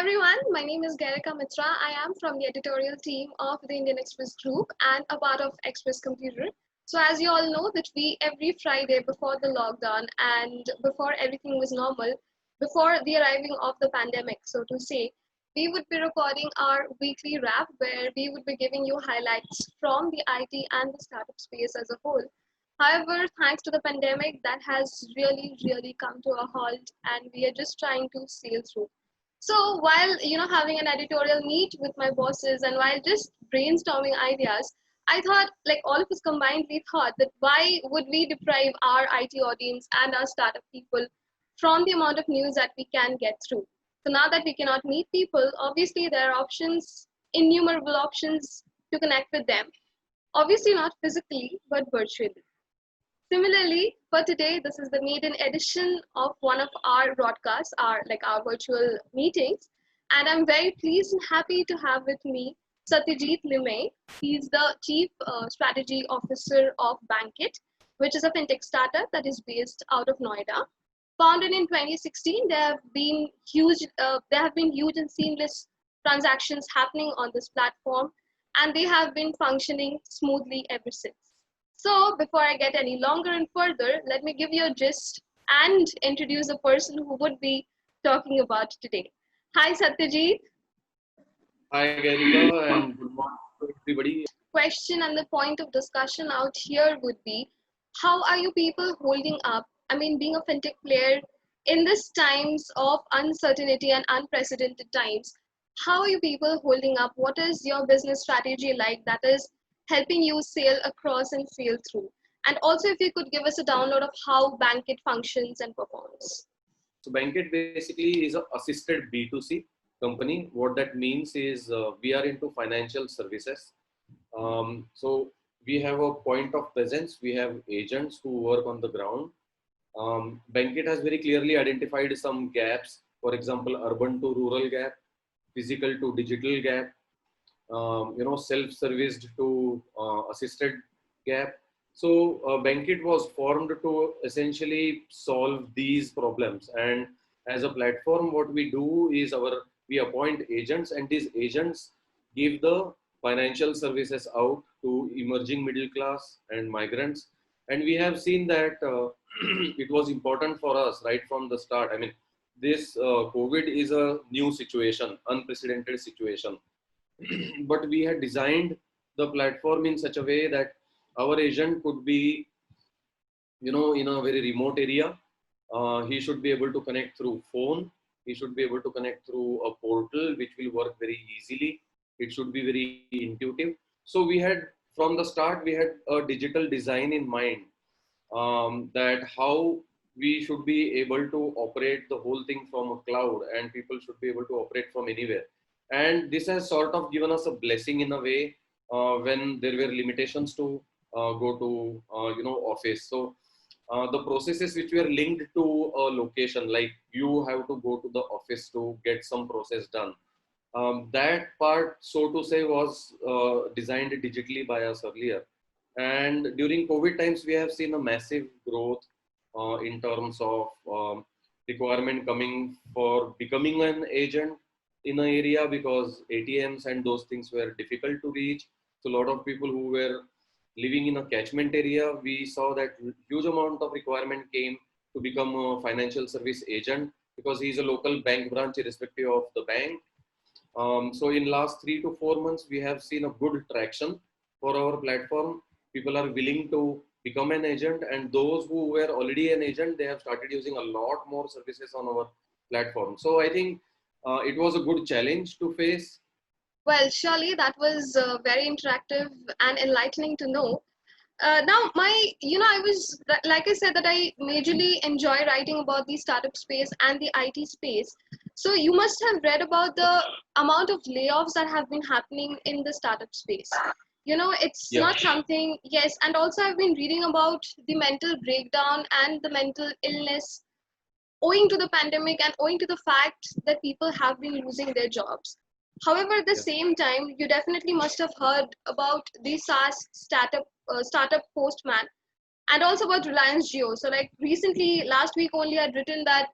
everyone, my name is Garika Mitra. I am from the editorial team of the Indian Express Group and a part of Express Computer. So as you all know that we every Friday before the lockdown and before everything was normal, before the arriving of the pandemic, so to say, we would be recording our weekly wrap where we would be giving you highlights from the IT and the startup space as a whole. However, thanks to the pandemic, that has really come to a halt and we are just trying to sail through. So while having an editorial meet with my bosses and while just brainstorming ideas, I thought like all of us combined we thought that why would we deprive our IT audience and our startup people from the amount of news that we can get through. So now that we cannot meet people, obviously there are options, innumerable options to connect with them. Obviously not physically, but virtually. Similarly, for today, this is the maiden edition of one of our broadcasts, our virtual meetings, and I'm very pleased and happy to have with me Satyajit Limay. He's the Chief Strategy Officer of Bankit, which is a fintech startup that is based out of Noida. Founded in 2016, there have been huge and seamless transactions happening on this platform, and they have been functioning smoothly ever since. So before I get any longer and further, let me give you a gist and introduce the person who would be talking about today. Hi Satyajit. Hi, Garika, and good morning to everybody. Question and the point of discussion out here would be, how are you people holding up? I mean, being a fintech player in this times of uncertainty and unprecedented times, how are you people holding up? What is your business strategy like that is helping you sail across and sail through? And also, if you could give us a download of how Bankit functions and performs. So, Bankit basically is an assisted B2C company. What that means is we are into financial services. So, we have a point of presence. We have agents who work on the ground. Bankit has very clearly identified some gaps. For example, urban to rural gap, physical to digital gap, self-serviced to assisted gap. So Bankit was formed to essentially solve these problems. And as a platform, what we do is we appoint agents, and these agents give the financial services out to emerging middle class and migrants. And we have seen that it was important for us right from the start. I mean, this COVID is a new situation, unprecedented situation. But we had designed the platform in such a way that our agent could be, in a very remote area. He should be able to connect through phone. He should be able to connect through a portal, which will work very easily. It should be very intuitive. So we had, from the start, we had a digital design in mind, that how we should be able to operate the whole thing from a cloud, and people should be able to operate from anywhere. And this has sort of given us a blessing in a way, when there were limitations to go to office. So the processes which were linked to a location, like you have to go to the office to get some process done, that part, so to say, was designed digitally by us earlier. And during COVID times, we have seen a massive growth in terms of requirement coming for becoming an agent in an area, because ATMs and those things were difficult to reach. So a lot of people who were living in a catchment area, we saw that huge amount of requirement came to become a financial service agent, because he's a local bank branch irrespective of the bank. So in last 3 to 4 months, we have seen a good traction for our platform. People are willing to become an agent, and those who were already an agent, they have started using a lot more services on our platform. So I think it was a good challenge to face. Well, surely that was very interactive and enlightening to know. Now, I was, like I said, that I majorly enjoy writing about the startup space and the IT space. So you must have read about the amount of layoffs that have been happening in the startup space. It's Yeah. not something, yes, and also I've been reading about the mental breakdown and the mental illness owing to the pandemic and owing to the fact that people have been losing their jobs. However, at the Yeah. same time, you definitely must have heard about the SaaS startup Postman and also about Reliance Jio. So, like recently, last week only, I'd written that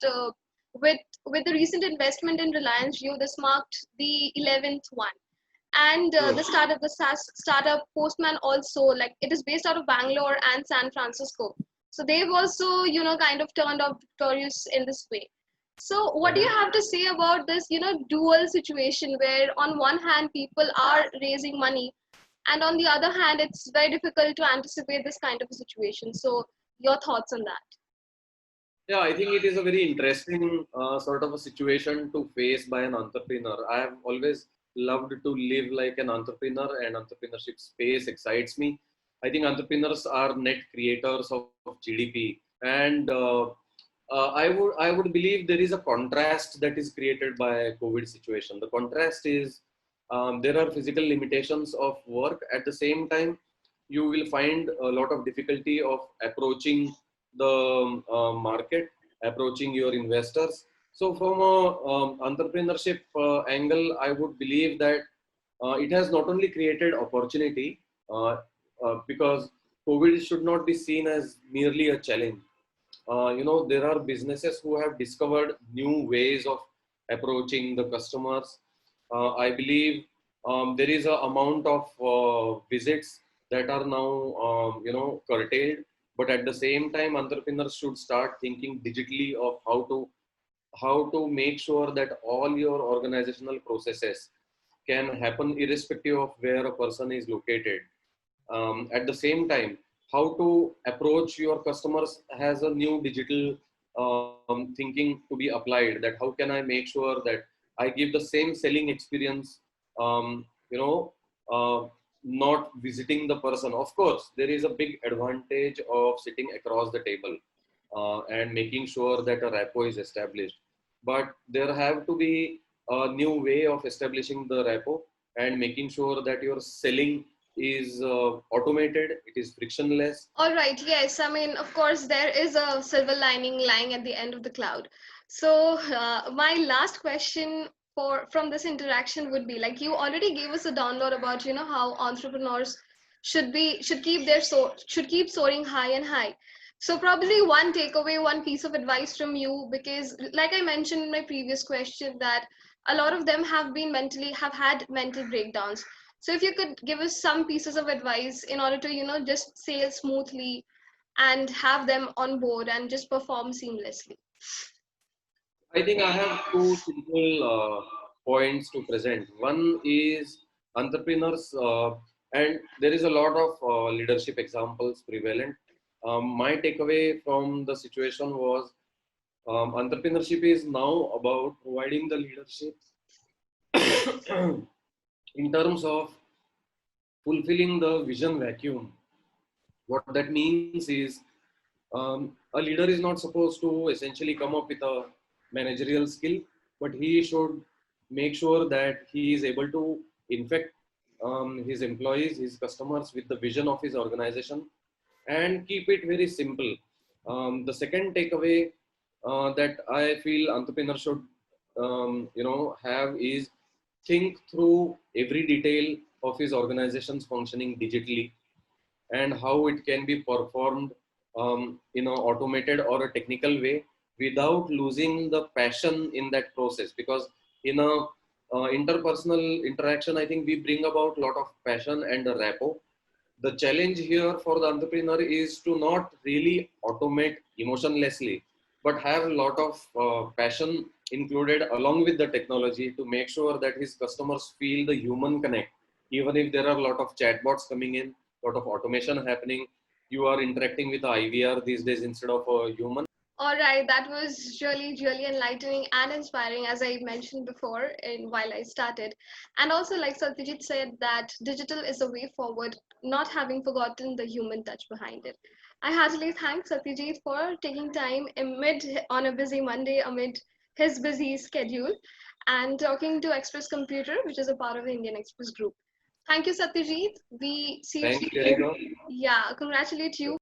with the recent investment in Reliance Jio, this marked the 11th one. And the startup, the SaaS startup Postman also, like it is based out of Bangalore and San Francisco. So they've also, kind of turned out victorious in this way. So what do you have to say about this, dual situation where on one hand people are raising money and on the other hand it's very difficult to anticipate this kind of a situation. So your thoughts on that? Yeah, I think it is a very interesting sort of a situation to face by an entrepreneur. I have always loved to live like an entrepreneur, and entrepreneurship space excites me. I think entrepreneurs are net creators of GDP, and I would believe there is a contrast that is created by COVID situation. The contrast is there are physical limitations of work. At the same time, you will find a lot of difficulty of approaching the market, approaching your investors. So from a entrepreneurship angle, I would believe that it has not only created opportunity, because COVID should not be seen as merely a challenge. There are businesses who have discovered new ways of approaching the customers. I believe there is a amount of visits that are now curtailed, but at the same time entrepreneurs should start thinking digitally of how to make sure that all your organizational processes can happen irrespective of where a person is located. At the same time, how to approach your customers has a new digital thinking to be applied. That how can I make sure that I give the same selling experience, you know, not visiting the person. Of course, there is a big advantage of sitting across the table and making sure that a rapport is established. But there have to be a new way of establishing the rapport and making sure that your selling is automated, it is frictionless. All right, yes. I mean, of course, there is a silver lining lying at the end of the cloud. So, my last question for from this interaction would be like you already gave us a download about how entrepreneurs should keep soaring high and high. So probably one takeaway, one piece of advice from you, because like I mentioned in my previous question, that a lot of them have had mental breakdowns. So if you could give us some pieces of advice in order to, just sail smoothly and have them on board and just perform seamlessly. I think I have two simple points to present. One is entrepreneurs, and there is a lot of leadership examples prevalent. My takeaway from the situation was entrepreneurship is now about providing the leadership in terms of fulfilling the vision vacuum. What that means is a leader is not supposed to essentially come up with a managerial skill, but he should make sure that he is able to infect his employees, his customers with the vision of his organization and keep it very simple. The second takeaway that I feel entrepreneurs should have is think through every detail of his organization's functioning digitally and how it can be performed in an automated or a technical way without losing the passion in that process. Because in a interpersonal interaction, I think we bring about a lot of passion and a rapport. The challenge here for the entrepreneur is to not really automate emotionlessly, but have a lot of passion included along with the technology to make sure that his customers feel the human connect. Even if there are a lot of chatbots coming in, a lot of automation happening, you are interacting with the IVR these days instead of a human. All right, that was really, really enlightening and inspiring, as I mentioned before in while I started. And also, like Satyajit said, that digital is the way forward, not having forgotten the human touch behind it. I heartily thank Satyajit for taking time on a busy Monday amid his busy schedule and talking to Express Computer, which is a part of the Indian Express Group. Thank you, Satyajit. We see Thanks, you. Jericho. Yeah, congratulate you.